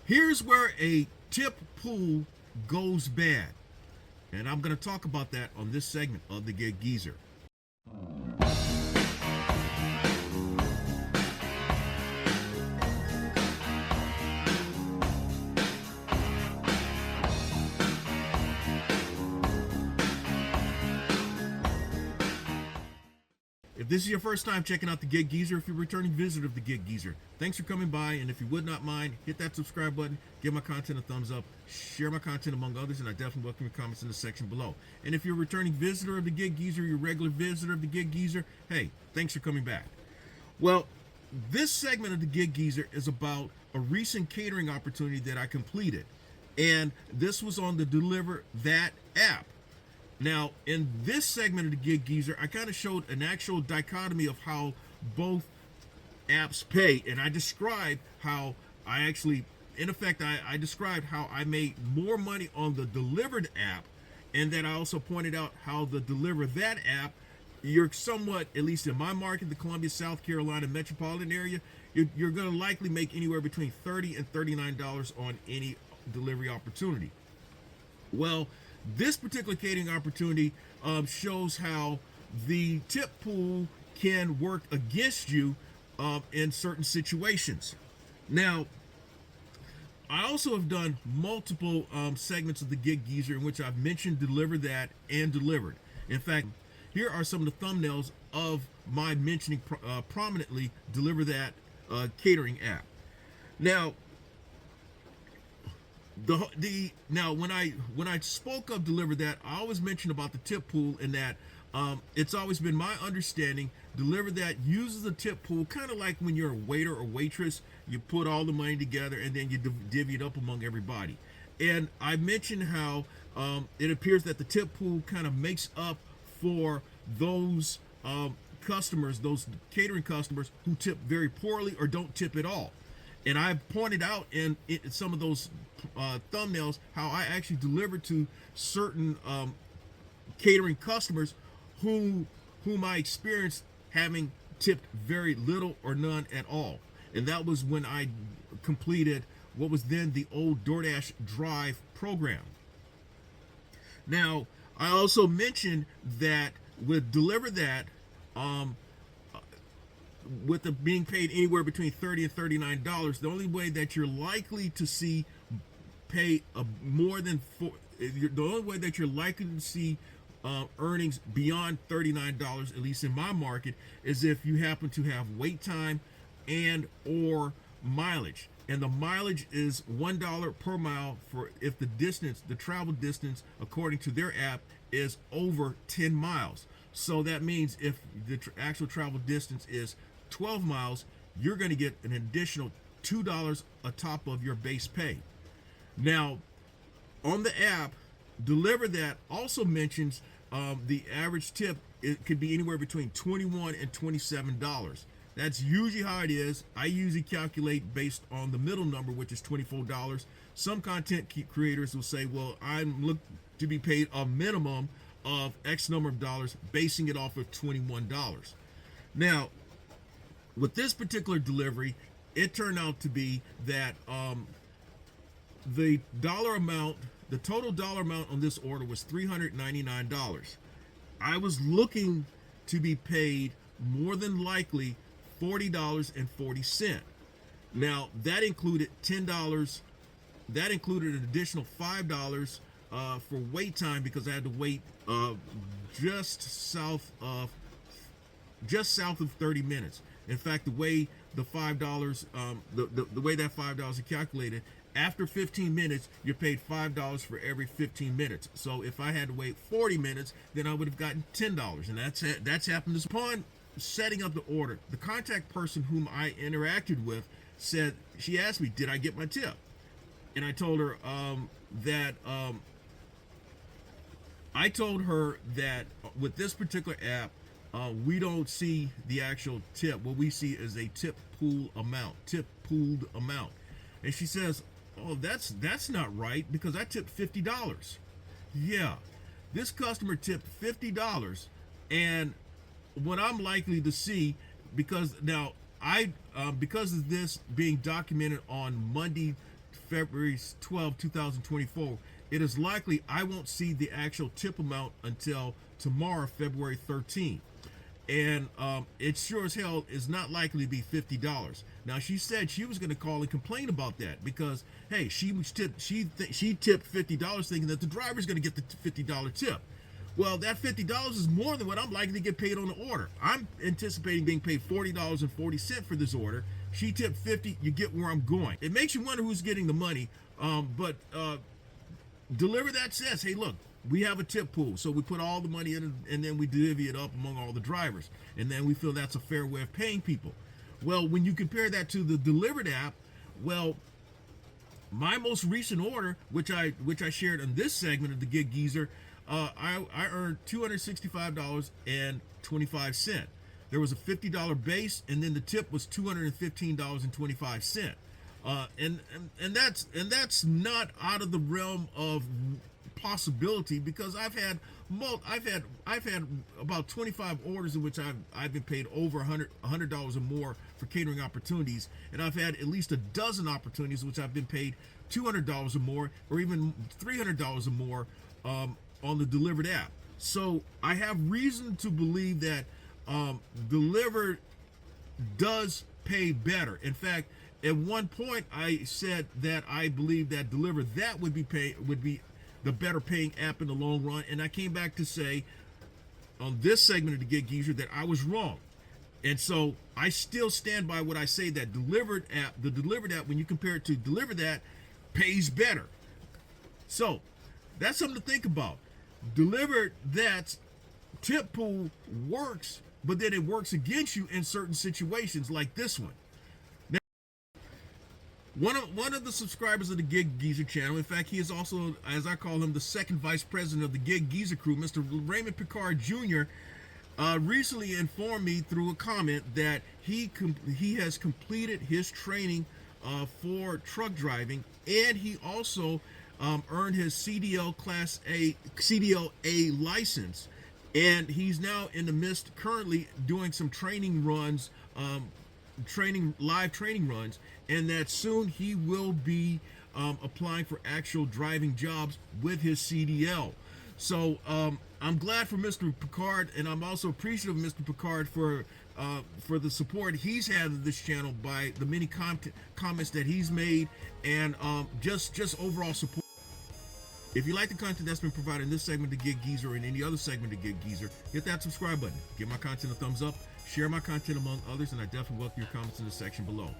Here's where a tip pool goes bad. And I'm going to talk about that on this segment of the Gig Geezer. If this is your first time checking out the Gig Geezer, if you're a returning visitor of the Gig Geezer, thanks for coming by. And if you would not mind, hit that subscribe button, give my content a thumbs up, share my content among others, and I definitely welcome your comments in the section below. And if you're a returning visitor of the Gig Geezer, your regular visitor of the Gig Geezer, hey, thanks for coming back. Well, this segment of the Gig Geezer is about a recent catering opportunity that I completed. And this was on the dlivrd app. Now, in this segment of the Gig Geezer, I kind of showed an actual dichotomy of how both apps pay, and I described how I actually, in effect, I described how I made more money on the dlivrd app, and then I also pointed out how the dlivrd app, you're somewhat, at least in my market, the Columbia, South Carolina metropolitan area, you're going to likely make anywhere between $30 and $39 on any delivery opportunity. Well, this particular catering opportunity shows how the tip pool can work against you in certain situations. Now, I also have done multiple segments of the Gig Geezer in which I've mentioned dlivrd and dlivrd. In fact, here are some of the thumbnails of my mentioning prominently dlivrd catering app. Now, now when I spoke of dlivrd, I always mentioned about the tip pool, and that it's always been my understanding dlivrd uses the tip pool kind of like when you're a waiter or waitress. You put all the money together and then you divvy it up among everybody. And I mentioned how it appears that the tip pool kind of makes up for those customers, those catering customers who tip very poorly or don't tip at all. And I pointed out in some of those thumbnails how I actually delivered to certain catering customers whom I experienced having tipped very little or none at all. And that was when I completed what was then the old DoorDash Drive program. Now, I also mentioned that with dlivrd, with the being paid anywhere between $30 and $39, the only way that you're likely to see pay more than the only way that you're likely to see earnings beyond $39, at least in my market, is if you happen to have wait time and or mileage. And the mileage is $1 per mile for if the travel distance, according to their app, is over 10 miles. So that means if the actual travel distance is 12 miles, you're going to get an additional $2 atop of your base pay. Now, on the app, dlivrd also mentions the average tip, it could be anywhere between $21 and $27. That's usually how it is. I usually calculate based on the middle number, which is $24. Some content creators will say, well, I'm looking to be paid a minimum of X number of dollars, basing it off of $21. Now, with this particular delivery, it turned out to be that the total dollar amount on this order was $399. I was looking to be paid more than likely $40.40. Now, that included $10. That included an additional $5 for wait time, because I had to wait just south of 30 minutes. In fact, the way the $5, the way that $5 is calculated, after 15 minutes, you're paid $5 for every 15 minutes. So if I had to wait 40 minutes, then I would have gotten $10, and that's happened. Upon setting up the order, the contact person whom I interacted with said, she asked me, did I get my tip? And I told her that with this particular app, we don't see the actual tip. What we see is a tip pooled amount. And she says, oh, that's not right, because I tipped $50. Yeah, this customer tipped $50, and what I'm likely to see, because now because of this being documented on Monday February 12, 2024, it is likely I won't see the actual tip amount until tomorrow, February 13th. And it sure as hell is not likely to be $50. Now, she said she was going to call and complain about that because, hey, she tipped $50 thinking that the driver's going to get the $50 tip. Well, that $50 is more than what I'm likely to get paid on the order. I'm anticipating being paid $40.40 for this order. She tipped $50. You get where I'm going. It makes you wonder who's getting the money. But dlivrd says, hey, look, we have a tip pool, so we put all the money in and then we divvy it up among all the drivers, and then we feel that's a fair way of paying people. Well, when you compare that to the dlivrd app, well, my most recent order, which I shared in this segment of the Gig Geezer, I earned $265.25. There was a $50 base, and then the tip was $215.25. And that's not out of the realm of possibility, because I've had about 25 orders in which I've been paid over $100 or more for catering opportunities, and I've had at least a dozen opportunities in which I've been paid $200 or more, or even $300 or more on the dlivrd app. So I have reason to believe that dlivrd does pay better. In fact, at one point I said that I believe that dlivrd would be the better paying app in the long run, and I came back to say on this segment of the Gig Geezer that I was wrong. And so I still stand by what I say, that the dlivrd app, when you compare it to dlivrd, pays better. So that's something to think about. dlivrd tip pool works, but then it works against you in certain situations like this one. One of the subscribers of the Gig Geezer channel, in fact, he is also, as I call him, the second vice president of the Gig Geezer crew, Mr. Raymond Picard Jr., recently informed me through a comment that he has completed his training for truck driving, and he also earned his CDL A license, and he's now in the midst, currently doing some training runs, live training runs, and that soon he will be applying for actual driving jobs with his CDL. So I'm glad for Mr. Picard, and I'm also appreciative of Mr. Picard for the support he's had of this channel by the many comments that he's made, and just overall support. If you like the content that's been provided in this segment of Gig Geezer or in any other segment of Gig Geezer, hit that subscribe button, give my content a thumbs up, share my content among others, and I definitely welcome your comments in the section below.